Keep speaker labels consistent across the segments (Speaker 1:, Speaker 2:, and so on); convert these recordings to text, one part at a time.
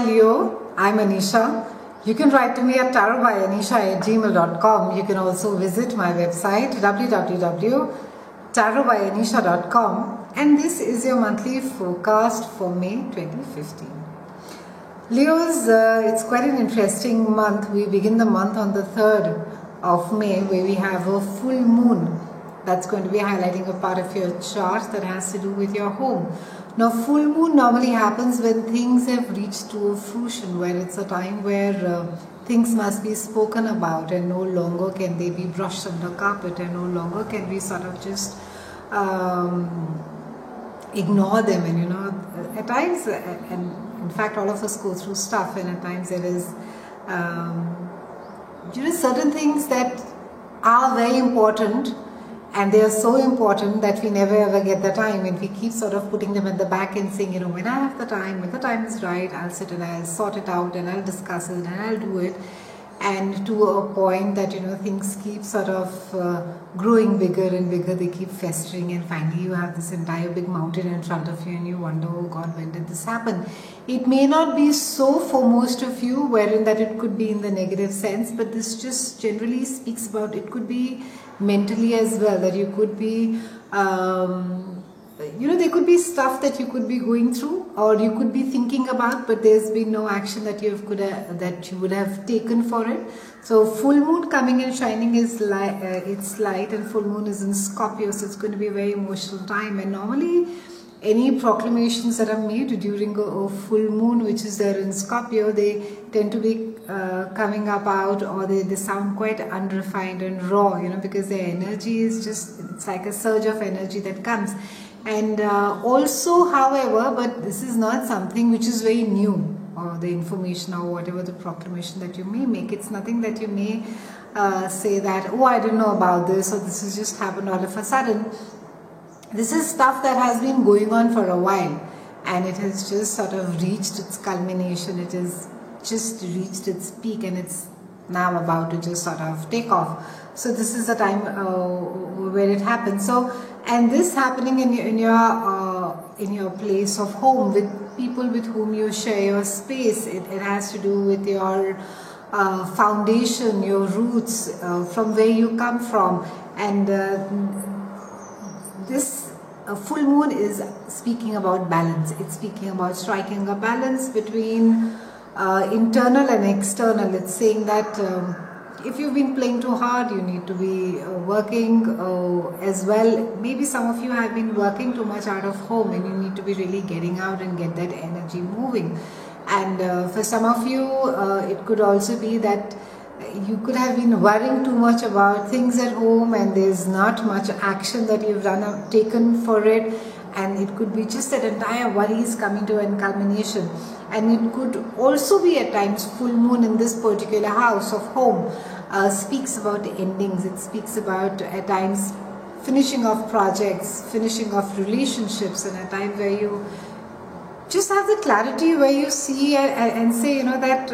Speaker 1: Leo, I'm Anisha. You can write to me at tarotbyanisha@gmail.com. You can also visit my website www.tarotbyanisha.com, and this is your monthly forecast for May 2015. Leos, it's quite an interesting month. We begin the month on the 3rd of May, where we have a full moon that's going to be highlighting a part of your chart that has to do with your home. Now, full moon normally happens when things have reached to a fruition, where it's a time where things must be spoken about, and no longer can they be brushed under carpet, and no longer can we sort of just ignore them. And at times, and in fact all of us go through stuff, and at times there is certain things that are very important, and they are so important that we never ever get the time, and we keep sort of putting them at the back and saying, when I have the time, when the time is right, I'll sit and I'll sort it out and I'll discuss it and I'll do it. And to a point that things keep sort of growing bigger and bigger, they keep festering, and finally you have this entire big mountain in front of you and you wonder, oh God, when did this happen? It may not be so for most of you, wherein that it could be in the negative sense, but this just generally speaks about, it could be mentally as well, that you could be there could be stuff that you could be going through, or you could be thinking about, but there's been no action that you would have taken for it. So full moon coming and shining is it's light, and full moon is in Scorpio, so it's going to be a very emotional time. And normally any proclamations that are made during a full moon, which is there in Scorpio, they tend to be coming out, or they sound quite unrefined and raw, because their energy is it's like a surge of energy that comes. And also, however, but this is not something which is very new, or the information or whatever the proclamation that you may make. It's nothing that you may say that, oh, I didn't know about this, or this has just happened all of a sudden. This is stuff that has been going on for a while, and it has just sort of reached its culmination. It has just reached its peak, and it's now about to just sort of take off. So this is the time where it happens. So, and this happening in your place of home, with people with whom you share your space. It has to do with your foundation, your roots, from where you come from. And this full moon is speaking about balance. It's speaking about striking a balance between internal and external. It's saying that if you've been playing too hard, you need to be working as well. Maybe some of you have been working too much out of home, and you need to be really getting out and get that energy moving. And for some of you, it could also be that you could have been worrying too much about things at home, and there's not much action that you've taken for it. And it could be just that entire worry is coming to a culmination. And it could also be at times full moon in this particular house of home speaks about endings. It speaks about at times finishing off projects, finishing off relationships, and a time where you just have the clarity, where you see and say, that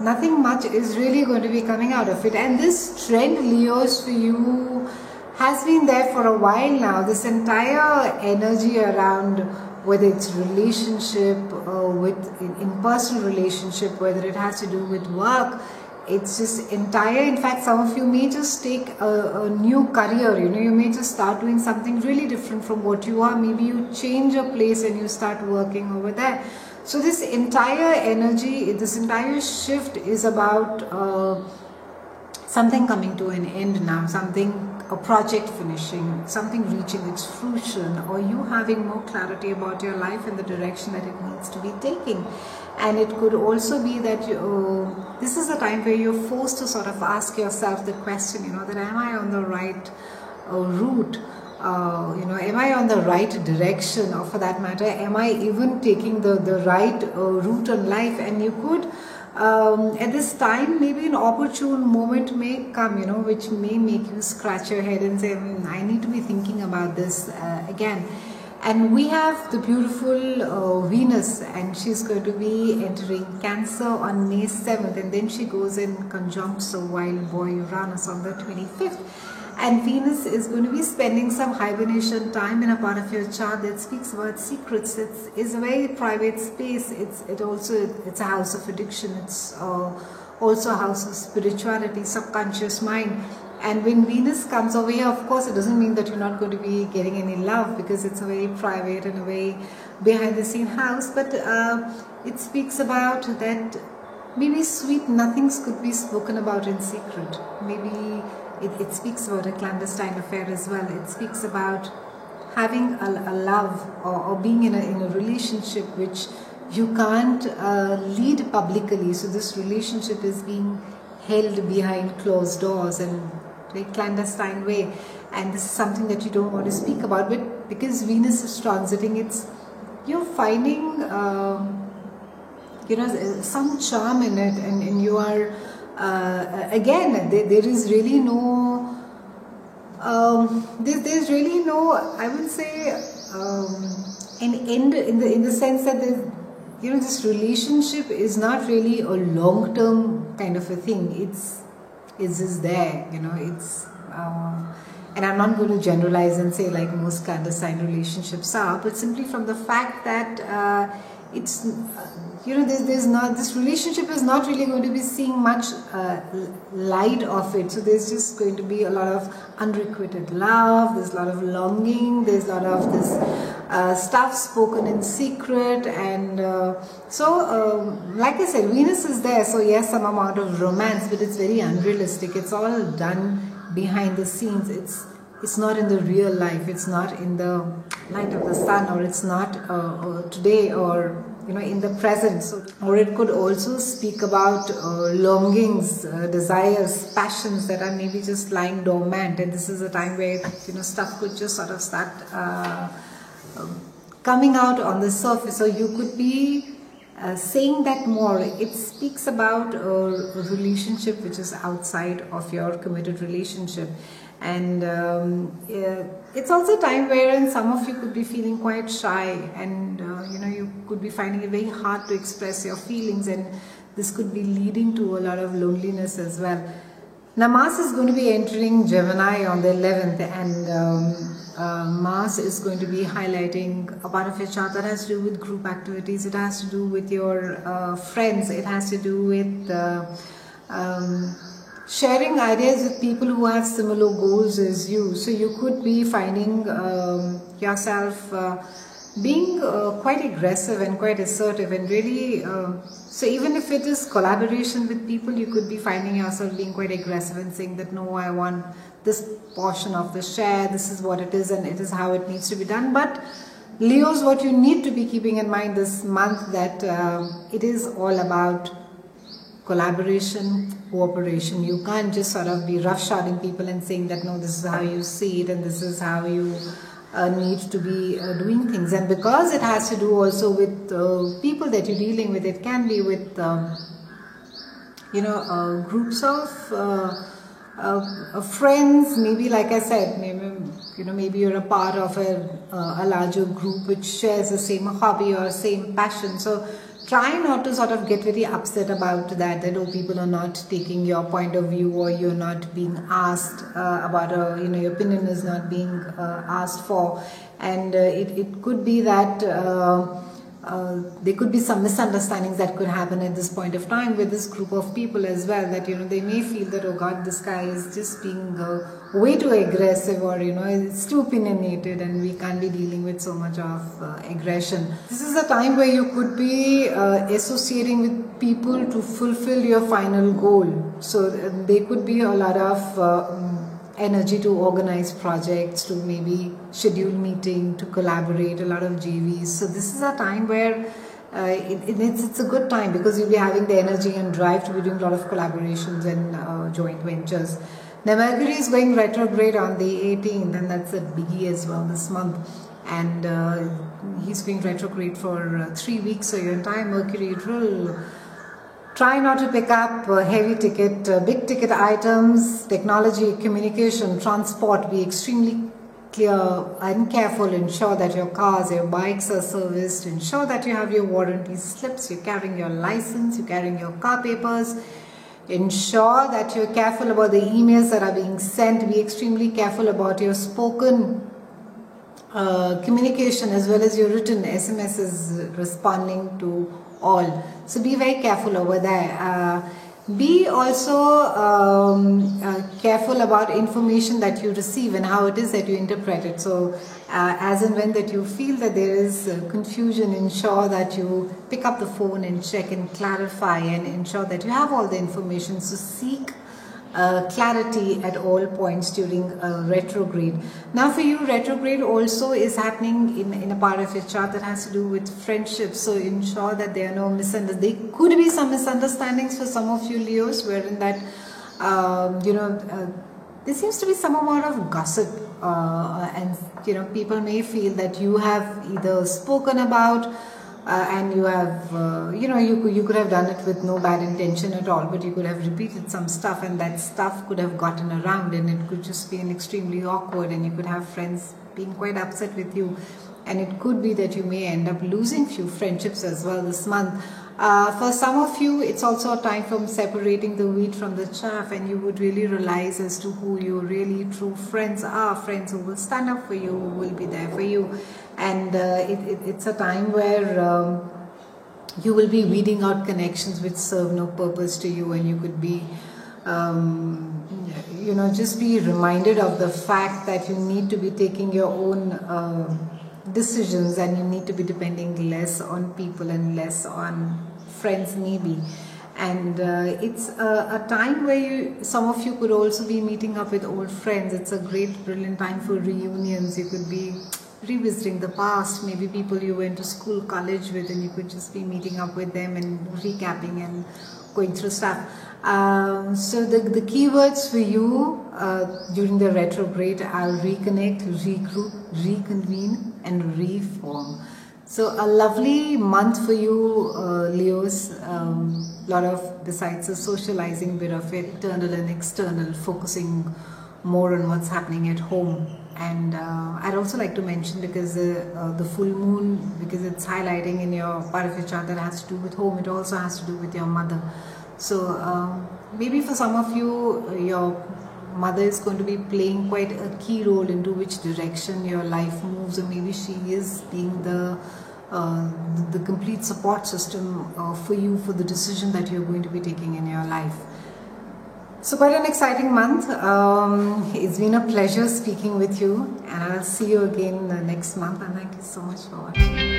Speaker 1: nothing much is really going to be coming out of it. And this trend, Leos, for you has been there for a while now. This entire energy around, whether it's relationship, in personal relationship, whether it has to do with work, it's just entire. In fact, some of you may just take a new career. You may just start doing something really different from what you are. Maybe you change your place and you start working over there. So this entire energy, this entire shift is about something coming to an end now, a project finishing, something reaching its fruition, or you having more clarity about your life and the direction that it needs to be taking. And it could also be that this is a time where you're forced to sort of ask yourself the question, that am I on the right route? Am I on the right direction, or for that matter, am I even taking the right route in life? And you could, at this time, maybe an opportune moment may come, which may make you scratch your head and say, I need to be thinking about this again. And we have the beautiful Venus, and she's going to be entering Cancer on May 7th, and then she goes and conjuncts a wild boy Uranus on the 25th. And Venus is going to be spending some hibernation time in a part of your chart that speaks about secrets. It's a very private space. It's a house of addiction. It's also a house of spirituality, subconscious mind. And when Venus comes over here, of course, it doesn't mean that you're not going to be getting any love, because it's a very private and a very behind the scene house. But it speaks about that maybe sweet nothings could be spoken about in secret. Maybe it speaks about a clandestine affair as well. It speaks about having a love or being in a relationship which you can't lead publicly. So this relationship is being held behind closed doors and very clandestine way, and this is something that you don't want to speak about. But because Venus is transiting, you're finding some charm in it, and you are again there is really no there's really no, I would say, an end in the sense that this relationship is not really a long-term kind of a thing. It's just there, and I'm not going to generalize and say like most clandestine relationships are, but simply from the fact that it's there's not, this relationship is not really going to be seeing much light of it. So there's just going to be a lot of unrequited love, there's a lot of longing, there's a lot of this stuff spoken in secret, and like I said, Venus is there, so yes, some amount of romance, but it's very unrealistic. It's all done behind the scenes. It's not in the real life. It's not in the light of the sun, or it's not today, or in the present. So, or it could also speak about longings, desires, passions that are maybe just lying dormant, and this is a time where stuff could just sort of start coming out on the surface. So you could be saying that more. It speaks about a relationship which is outside of your committed relationship. And it's also a time wherein some of you could be feeling quite shy, and you could be finding it very hard to express your feelings, and this could be leading to a lot of loneliness as well. Now Mars is going to be entering Gemini on the 11th, and Mars is going to be highlighting a part of your chart that has to do with group activities. It has to do with your friends. It has to do with sharing ideas with people who have similar goals as you. So you could be finding yourself being quite aggressive and quite assertive, and really so even if it is collaboration with people, you could be finding yourself being quite aggressive and saying that no, I want this portion of the share, this is what it is, and it is how it needs to be done. But Leos, what you need to be keeping in mind this month, that it is all about collaboration, cooperation. You can't just sort of be roughshoding people and saying that no, this is how you see it and this is how you need to be doing things. And because it has to do also with people that you're dealing with, it can be with groups of friends. Maybe, like I said, maybe you're a part of a larger group which shares the same hobby or same passion. So try not to sort of get very upset about that people are not taking your point of view, or you're not being asked about your opinion is not being asked for. And it could be that there could be some misunderstandings that could happen at this point of time with this group of people as well, that they may feel that, oh God, this guy is just being way too aggressive, or it's too opinionated and we can't be dealing with so much of aggression. This is a time where you could be associating with people to fulfill your final goal. So there could be a lot of energy to organize projects, to maybe schedule meeting, to collaborate, a lot of JVs. So this is a time where it's a good time, because you'll be having the energy and drive to be doing a lot of collaborations and joint ventures. Now Mercury is going retrograde on the 18th, and that's a biggie as well this month. And he's going retrograde for 3 weeks, so your entire Mercury will try not to pick up heavy ticket, big ticket items, technology, communication, transport. Be extremely clear and careful. Ensure that your cars, your bikes are serviced. Ensure that you have your warranty slips, you're carrying your license, you're carrying your car papers. Ensure that you're careful about the emails that are being sent. Be extremely careful about your spoken communication as well as your written SMSs responding to all. So be very careful over there. Be also careful about information that you receive and how it is that you interpret it. So as and when that you feel that there is confusion, ensure that you pick up the phone and check and clarify and ensure that you have all the information. So seek clarity at all points during retrograde. Now for you, retrograde also is happening in a part of your chart that has to do with friendships. So ensure that there are no misunderstandings. There could be some misunderstandings for some of you Leos, wherein that there seems to be some amount of gossip, and people may feel that you have either spoken about and you have you could have done it with no bad intention at all, but you could have repeated some stuff, and that stuff could have gotten around, and it could just be an extremely awkward, and you could have friends being quite upset with you, and it could be that you may end up losing few friendships as well this month. For some of you, it's also a time from separating the wheat from the chaff, and you would really realize as to who your really true friends are, friends who will stand up for you, who will be there for you. And it's a time where you will be weeding out connections which serve no purpose to you, and you could be just be reminded of the fact that you need to be taking your own decisions, and you need to be depending less on people and less on friends maybe. And it's a time where some of you could also be meeting up with old friends. It's a great, brilliant time for reunions. You could be revisiting the past, maybe people you went to school, college with, and you could just be meeting up with them and recapping and going through stuff. So the keywords for you during the retrograde are reconnect, regroup, reconvene, and reform. So a lovely month for you Leos. Lot of, besides the socializing bit of it, internal and external, focusing more on what's happening at home. And I'd also like to mention, because the full moon, because it's highlighting in your part of your chart that has to do with home, it also has to do with your mother. So maybe for some of you, your mother is going to be playing quite a key role into which direction your life moves, or maybe she is being the complete support system for you for the decision that you're going to be taking in your life. So quite an exciting month. It's been a pleasure speaking with you, and I'll see you again next month, and thank you so much for watching.